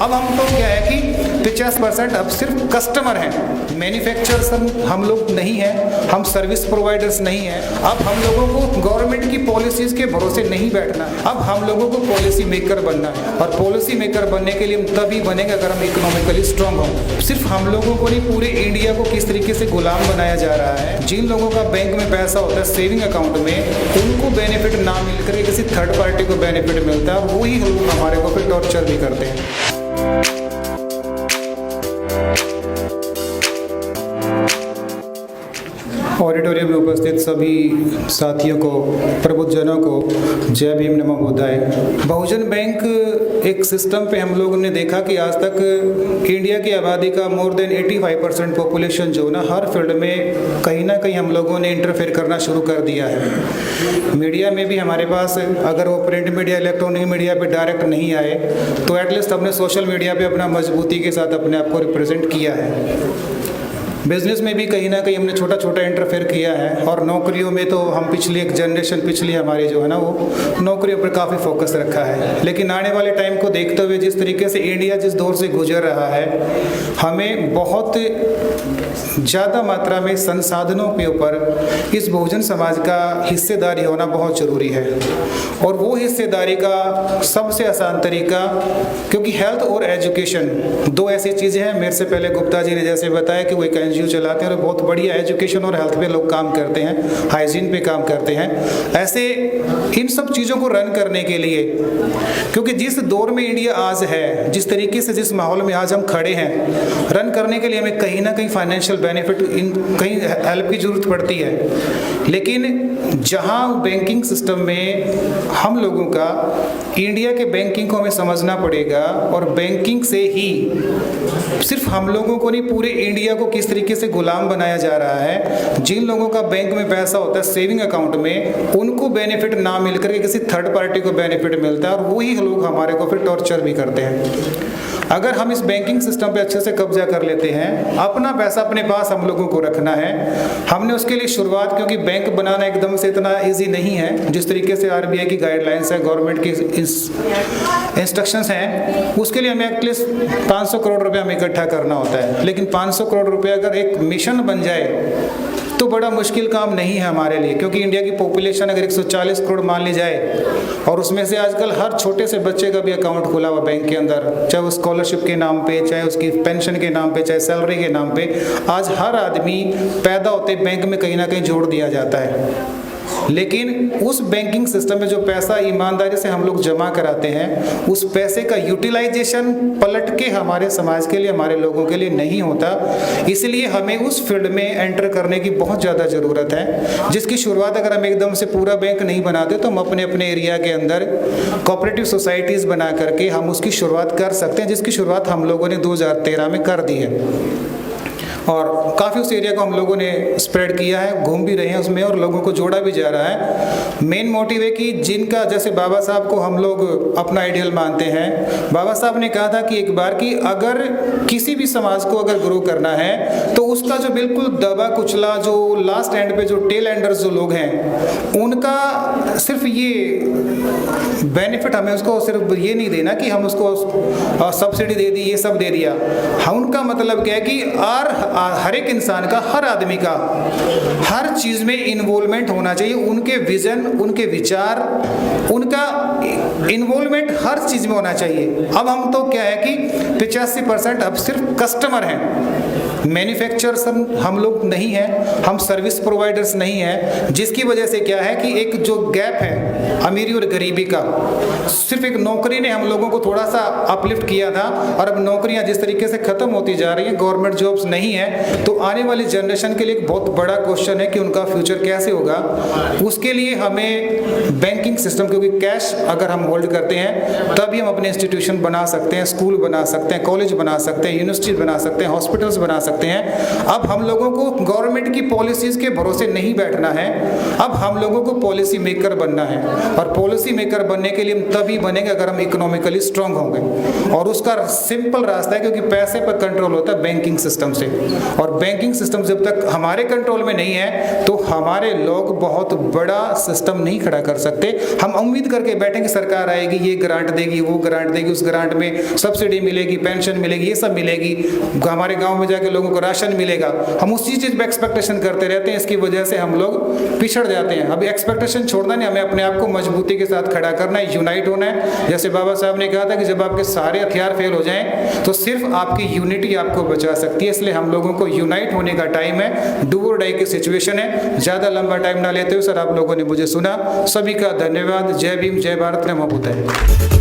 अब हम तो क्या है कि 50% अब सिर्फ कस्टमर हैं, मैन्युफैक्चरर्स हम लोग नहीं हैं, हम सर्विस प्रोवाइडर्स नहीं हैं। अब हम लोगों को गवर्नमेंट की पॉलिसीज़ के भरोसे नहीं बैठना है, अब हम लोगों को पॉलिसी मेकर बनना है। और पॉलिसी मेकर बनने के लिए हम तभी बनेंगे अगर हम इकोनॉमिकली स्ट्रांग हों। सिर्फ हम लोगों को नहीं, पूरे इंडिया को किस तरीके से गुलाम बनाया जा रहा है। जिन लोगों का बैंक में पैसा होता है सेविंग अकाउंट में, उनको बेनिफिट ना मिलकर किसी थर्ड पार्टी को बेनिफिट मिलता है और वही लोग हमारे को फिर टॉर्चर भी करते हैं। ऑडिटोरियम में उपस्थित सभी साथियों को, प्रबुद्धजनों को जय भीम नमो बुद्धाय। बहुजन बैंक एक सिस्टम पे हम लोगों ने देखा कि आज तक इंडिया की आबादी का मोर देन 85% पॉपुलेशन जो ना हर फील्ड में कहीं ना कहीं हम लोगों ने इंटरफेयर करना शुरू कर दिया है। मीडिया में भी हमारे पास, अगर वो प्रिंट मीडिया इलेक्ट्रॉनिक मीडिया पे डायरेक्ट नहीं आए तो एटलीस्ट हमने सोशल मीडिया पे अपना मजबूती के साथ अपने आप को रिप्रेजेंट किया है। बिजनेस में भी कहीं ना कहीं हमने छोटा छोटा इंटरफेयर किया है। और नौकरियों में तो हम पिछली एक जनरेशन पिछली हमारी जो है ना वो नौकरियों पर काफ़ी फोकस रखा है। लेकिन आने वाले टाइम को देखते हुए जिस तरीके से इंडिया जिस दौर से गुजर रहा है, हमें बहुत ज़्यादा मात्रा में संसाधनों के ऊपर इस बहुजन समाज का हिस्सेदारी होना बहुत ज़रूरी है। और वो हिस्सेदारी का सबसे आसान तरीका, क्योंकि हेल्थ और एजुकेशन दो ऐसी चीज़ें हैं, मेरे से पहले गुप्ता जी ने जैसे बताया कि वो एक NGO चलाते हैं और बहुत बढ़िया एजुकेशन और हेल्थ पे लोग काम करते हैं, हाइजीन पे काम करते हैं। ऐसे इन सब चीज़ों को रन करने के लिए, क्योंकि जिस दौर में इंडिया आज है, जिस तरीके से जिस माहौल में आज हम खड़े हैं, रन करने के लिए हमें कहीं ना कहीं फाइनेंशियल बेनिफिट कहीं हेल्प की ज़रूरत पड़ती है। लेकिन जहां बैंकिंग सिस्टम में हम लोगों का इंडिया के बैंकिंग को हमें समझना पड़ेगा और बैंकिंग से ही सिर्फ हम लोगों को नहीं, पूरे इंडिया को किस तरीके से गुलाम बनाया जा रहा है। जिन लोगों का बैंक में पैसा होता है सेविंग अकाउंट में, उनको बेनिफिट ना मिलकर के किसी थर्ड पार्टी को बेनिफिट मिलता है और वही लोग हमारे को फिर टॉर्चर भी करते हैं। अगर हम इस बैंकिंग सिस्टम पे अच्छे से कब्जा कर लेते हैं, अपना पैसा अपने पास हम लोगों को रखना है। हमने उसके लिए शुरुआत, क्योंकि बैंक बनाना एकदम से इतना इजी नहीं है, जिस तरीके से RBI की गाइडलाइंस है, गवर्नमेंट की इंस्ट्रक्शंस हैं, उसके लिए हमें एटलीस्ट 500 करोड़ रुपया हमें इकट्ठा करना होता है। लेकिन 500 करोड़ रुपया अगर एक मिशन बन जाए तो बड़ा मुश्किल काम नहीं है हमारे लिए, क्योंकि इंडिया की पॉपुलेशन अगर 140 करोड़ मान ली जाए और उसमें से आजकल हर छोटे से बच्चे का भी अकाउंट खुला हुआ बैंक के अंदर, चाहे वो स्कॉलरशिप के नाम पे, चाहे उसकी पेंशन के नाम पे, चाहे सैलरी के नाम पे, आज हर आदमी पैदा होते बैंक में कहीं ना कहीं जोड़ दिया जाता है। लेकिन उस बैंकिंग सिस्टम में जो पैसा ईमानदारी से हम लोग जमा कराते हैं, उस पैसे का यूटिलाइजेशन पलट के हमारे समाज के लिए, हमारे लोगों के लिए नहीं होता। इसलिए हमें उस फील्ड में एंटर करने की बहुत ज़्यादा ज़रूरत है, जिसकी शुरुआत अगर हम एकदम से पूरा बैंक नहीं बनाते तो हम अपने अपने एरिया के अंदर कोऑपरेटिव सोसाइटीज़ बना करके हम उसकी शुरुआत कर सकते हैं, जिसकी शुरुआत हम लोगों ने 2013 में कर दी है। और काफ़ी उस एरिया को हम लोगों ने स्प्रेड किया है, घूम भी रहे हैं उसमें और लोगों को जोड़ा भी जा रहा है। मेन मोटिव है कि जिनका, जैसे बाबा साहब को हम लोग अपना आइडियल मानते हैं। बाबा साहब ने कहा था कि एक बार कि अगर किसी भी समाज को अगर ग्रो करना है तो उसका जो बिल्कुल दबा कुचला, जो लास्ट एंड पे जो टेल एंडर्स जो लोग हैं, उनका सिर्फ ये बेनिफिट हमें उसको सिर्फ ये नहीं देना कि हम उसको सब्सिडी दे दी, ये सब दे दिया। हम उनका मतलब क्या है कि हर एक इंसान का, हर आदमी का हर चीज़ में इन्वॉल्वमेंट होना चाहिए। उनके विजन, उनके विचार, उनका इन्वॉल्वमेंट हर चीज़ में होना चाहिए। अब हम तो क्या है कि 85% अब सिर्फ कस्टमर हैं, मैन्युफैक्चरर्स हम लोग नहीं हैं, हम सर्विस प्रोवाइडर्स नहीं हैं। जिसकी वजह से क्या है कि एक जो गैप है अमीरी और गरीबी का, सिर्फ एक नौकरी ने हम लोगों को थोड़ा सा अपलिफ्ट किया था और अब नौकरियां जिस तरीके से खत्म होती जा रही हैं, गवर्नमेंट जॉब्स नहीं है, तो आने वाली जनरेशन के लिए एक बहुत बड़ा क्वेश्चन है कि उनका फ्यूचर कैसे होगा। उसके लिए हमें बैंकिंग सिस्टम, क्योंकि कैश अगर हम होल्ड करते हैं तभी हम अपने इंस्टीट्यूशन बना सकते हैं, स्कूल बना सकते हैं, कॉलेज बना सकते हैं, यूनिवर्सिटी बना सकते हैं, हॉस्पिटल्स बना सकते हैं। अब हम लोगों को गवर्नमेंट की पॉलिसीज के भरोसे नहीं बैठना है, अब हम लोगों को पॉलिसी मेकर बनना है। और पॉलिसी मेकर बनने के लिए हम तभी बनेंगे अगर हम इकोनॉमिकली स्ट्रांग होंगे। और उसका सिंपल रास्ता है, क्योंकि पैसे पर कंट्रोल होता है बैंकिंग सिस्टम से। और बैंकिंग सिस्टम जब तक हमारे कंट्रोल में नहीं है तो हमारे लोग बहुत बड़ा सिस्टम नहीं खड़ा कर सकते। हम उम्मीद करके बैठेंगे सरकार आएगी, ये ग्रांट देगी, वो ग्रांट देगी, उस ग्रांट में सब्सिडी मिलेगी, पेंशन मिलेगी, ये सब मिलेगी, हमारे गांव में जाके लोगों को राशन मिलेगा। हम उसी चीज़ पर एक्सपेक्टेशन करते रहते हैं, इसकी वजह से हम लोग पिछड़ जाते हैं। अभी एक्सपेक्टेशन छोड़ना नहीं, हमें अपने आप को मजबूती के साथ खड़ा करना है, यूनाइट होना है। जैसे बाबा साहब ने कहा था कि जब आपके सारे हथियार फेल हो जाएं तो सिर्फ आपकी यूनिटी आपको बचा सकती है। इसलिए हम लोगों को यूनाइट होने का टाइम है, डू और डाई की सिचुएशन है। ज़्यादा लंबा टाइम ना लेते हुए सर आप लोगों ने मुझे सुना, सभी का धन्यवाद। जय भीम, जय भारत, नमो बुद्धाय।